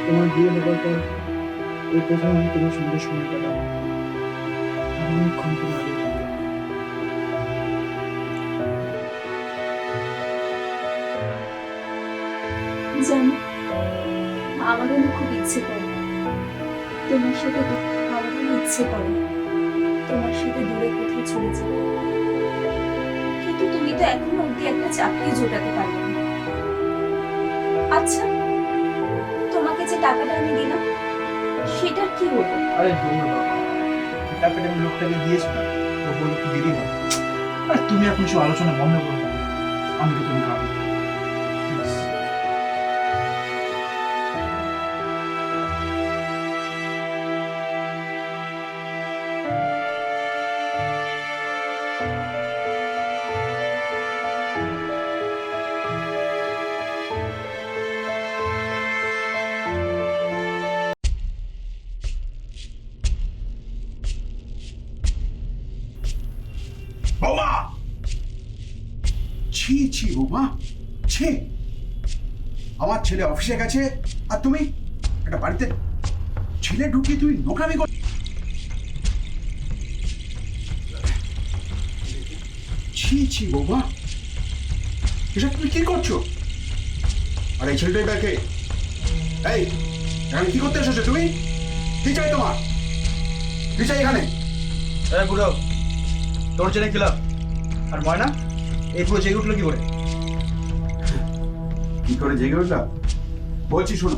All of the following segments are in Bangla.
তোমার বিয়ে হবার পর এই প্রথম আমি তোমার সঙ্গে সময় কাটাবো। আর অনেকক্ষণ তোমার আগে থাকবো। জানো, আমারও না খুব ইচ্ছে করে তোমার সাথে আমারও ইচ্ছে করে তোমার সাথে দূরে কোথাও চলে যেতে, কিন্তু তুমি তো এখনো অব্দি একটা চাকরি জোটাতে পারবে না। আচ্ছা, তোমাকে যে টাকাটা আমি দিলাম সেটার কি হলো? আরে দূর বাবা, টাকাটা আমি লোকটাকে দিয়েছিলাম, ও বললো কি দেরি হবে। আর তুমি এখন কিছু আলোচনা বন্ধ করো না, আমি তো তুমি খাবো। বৌমা, ছি ছি বৌমা, ছি। আমার ছেলে অফিসে গেছে আর তুমি একটা বাড়িতে ছেলে ঢুকিয়ে তুমি নোংরামি কর। ছি ছি বৌমা, এসব তুমি কি করছো? আর এই ছেলেটাই দেখে, এই এখানে কি করতে এসেছো তুমি? কি চাই তোমার? কি চাই এখানে? বুড়ো, তোর জেনে খেলাম। আর ময়না এই পুরো জেগে উঠলো কি করে? কি করে জেগে উঠলাম বলছি শোনো।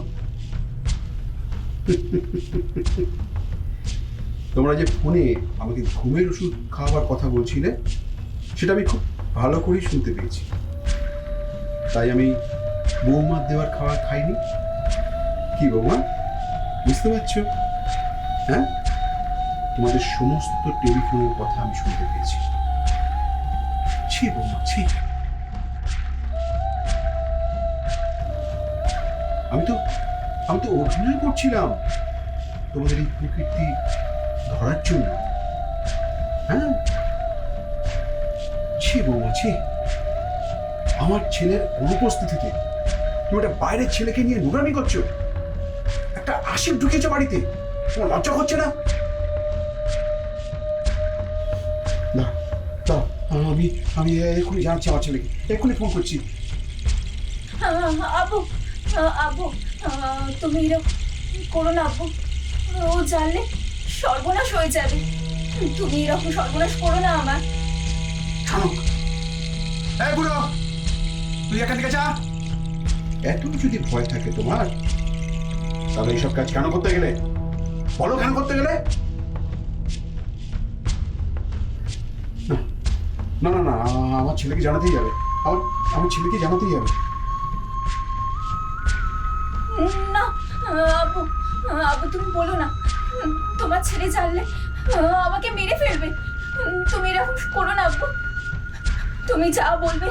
তোমরা যে ফোনে আমাকে ঘুমের ওষুধ খাওয়াবার কথা বলছিলে, সেটা আমি খুব ভালো করেই শুনতে পেয়েছি। তাই আমি বৌমার দেওয়ার খাবার খাইনি। কি বৌমা, বুঝতে পারছো? হ্যাঁ, তোমাদের সমস্ত টেলিফোনের কথা আমি শুনতে পেয়েছি। ছি বৌমা, ছি। আমি তো অভিনয় করছিলাম তোমাদের এই প্রকৃতি ধরার জন্য। হ্যাঁ, ছি বৌমা, ছি। আমার ছেলের অনুপস্থিতিতে তুমি একটা বাইরের ছেলেকে নিয়ে নোংরামি করছো, একটা আশিক ঢুকিয়েছো বাড়িতে। তোমার লজ্জা হচ্ছে না? না না, আমি আমি এক্ষুনি জানাচ্ছি আমার ছেলেকে, এক্ষুনি ফোন করছি। আবু, আবু, তুমি এরকম করো না আবু, ও জানলে সর্বনাশ হয়ে যাবে। তুমি এরকম সর্বনাশ করো না আমার। থামো। এই বুড়ো, তুই এখান থেকে যা। এত যদি ভয় থাকে তোমার, তাহলে এইসব কাজ কেন করতে গেলে? বলো কেন করতে গেলে? না না না, আমার ছেলেকে জানাতেই যাবে। আমার ছেলেকে জানাতেই যাবে। না আবু, আবু তুমি বলো না, তোমার ছেলে জানলে আমাকে মেরে ফেলবে। তুমি এরকম করো না আবু, তুমি যা বলবে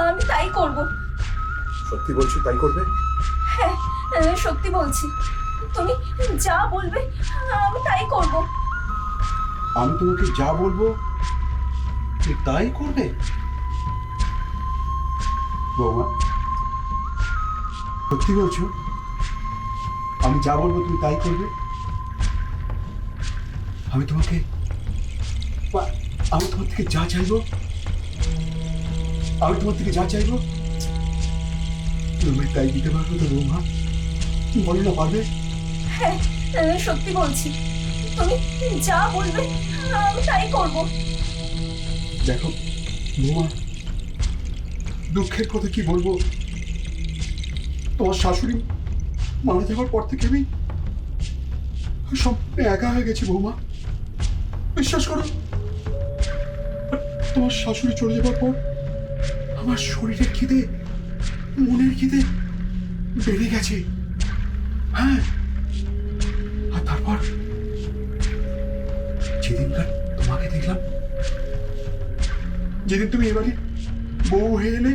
আমি তাই করব। সত্যি বলছো তাই করবে? হ্যাঁ, সত্যি বলছি, তুমি যা বলবে আমি তাই করব। আমি তোমাকে যা বলবো তুমি তাই করবে? বৌমা, সত্যি বলছো? আমি যা বলবো তুমি তাই করবে? আমি তোমার থেকে যা চাইবো, আমি তোমার থেকে যা চাইবো তুমি তাই দিতে পারবে তো বৌমা? বলো না, পারবে? হ্যাঁ, সত্যি বলছি, তুমি যা বলবে আমি তাই করব। দেখো বৌমা, দুঃখের কথা কি বলবো, তোমার শাশুড়ি মারা যাওয়ার পর থেকে আমি সব একা হয়ে গেছি বৌমা, বিশ্বাস করো। তোমার শাশুড়ি চলে যাবার পর আমার শরীরের খিদে, মনের খিদে বেড়ে গেছে। হ্যাঁ, আর তারপর যেদিনকার তোমাকে দেখলাম, যেদিন তুমি এবারে বউ হয়ে এলে,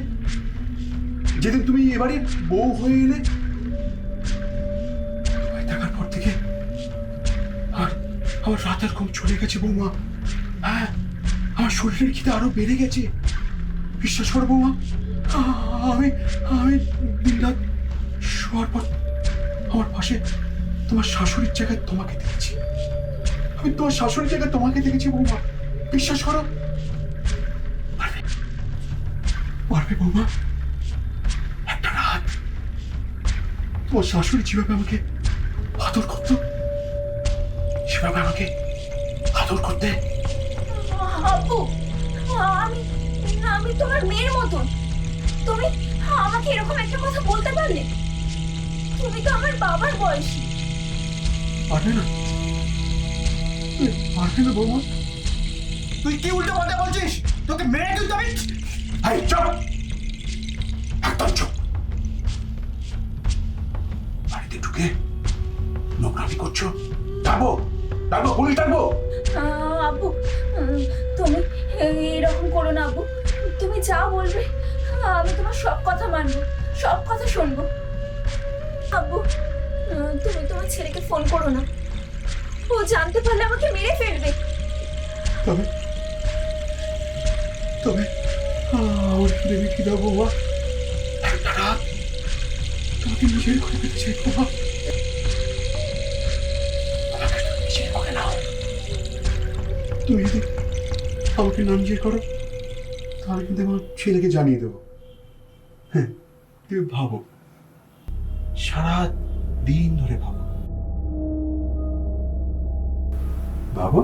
যেদিন তুমি এবারে বউ হয়ে এলে, তোমায় দেখার পর থেকে আর আমার রাতের ঘুম চলে গেছে বৌমা। হ্যাঁ, আমার শরীরের খিদে আরো বেড়ে গেছে, বিশ্বাস করো বৌমা। আমি আমি দিন রাত শোয়ার পর আমার পাশে তোমার শাশুড়ির জায়গায় তোমাকে দেখেছি। আমি তোমার শাশুড়ির জায়গায় তোমাকে দেখেছি বৌমা, বিশ্বাস করো। পারবে পারবে বৌমা? একটা রাত তোমার শাশুড়ি যেভাবে আমাকে আদর করতো, সেভাবে আমাকে আদর করতে। আব্বু, আমি আমি তোমার মেয়ের মতন। তুমি আমাকে এরকম একটা কথা বলতে পারলে? তুমি তো আমার বাবার বয়সী। পারবে না? পারবে না বৌমা? তুই কি উল্টো পাল্টা বলছিস? তোকে মেরে তুই তবে এই চুপ, একদম চুপ। বাড়িতে ঢুকে নোংরামি করছো? ডাকবো ডাকবো, পুলিশ ডাকবো? আব্বু, তুমি এরকম করো না আব্বু। তুমি যা বলবে আমি তোমার সব কথা মানবো, সব কথা শুনবো। আব্বু, তুমি তোমার ছেলেকে ফোন করো না। ও জানতে পারলে আমাকে মেরে ফেলবে। তবে তবে আমার শুধু কি দাও বৌমা, একটা রাত তোমাকে নিজের করে পেতে চাই বৌমা। আমাকে তুমি নিজের করে নাও। তুমি যদি আমাকে না নিজের করো, তাহলে কিন্তু আমার ছেলেকে জানিয়ে দেবো। হ্যাঁ, তুমি ভাবো, সারা দিন ধরে ভাবো ভাবো।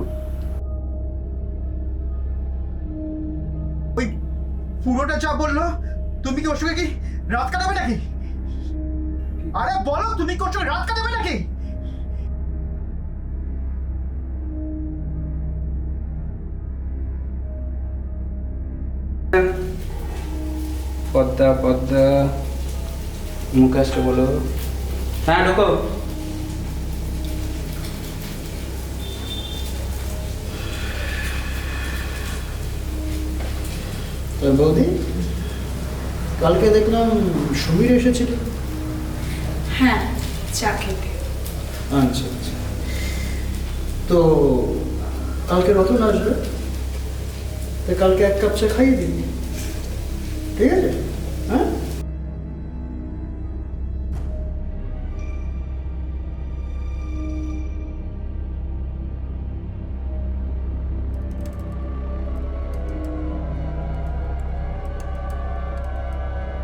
ওই পুরোটা যা বললো, তুমি কি ওর সঙ্গে কি রাত কাটাবে নাকি? আরে বলো, তুমি কি ওর সঙ্গে রাত কাটাবে নাকি? পদ্মা পদ্মা মুখে আসতে বলো। হ্যাঁ ঢোকো। বৌদি, কালকে দেখলাম সমীর এসেছিল। হ্যাঁ, চা খেতে। আচ্ছা আচ্ছা, তো কালকে রতন আসবে, তো কালকে এক কাপ চা খাইয়ে দিন, ঠিক আছে? হ্যাঁ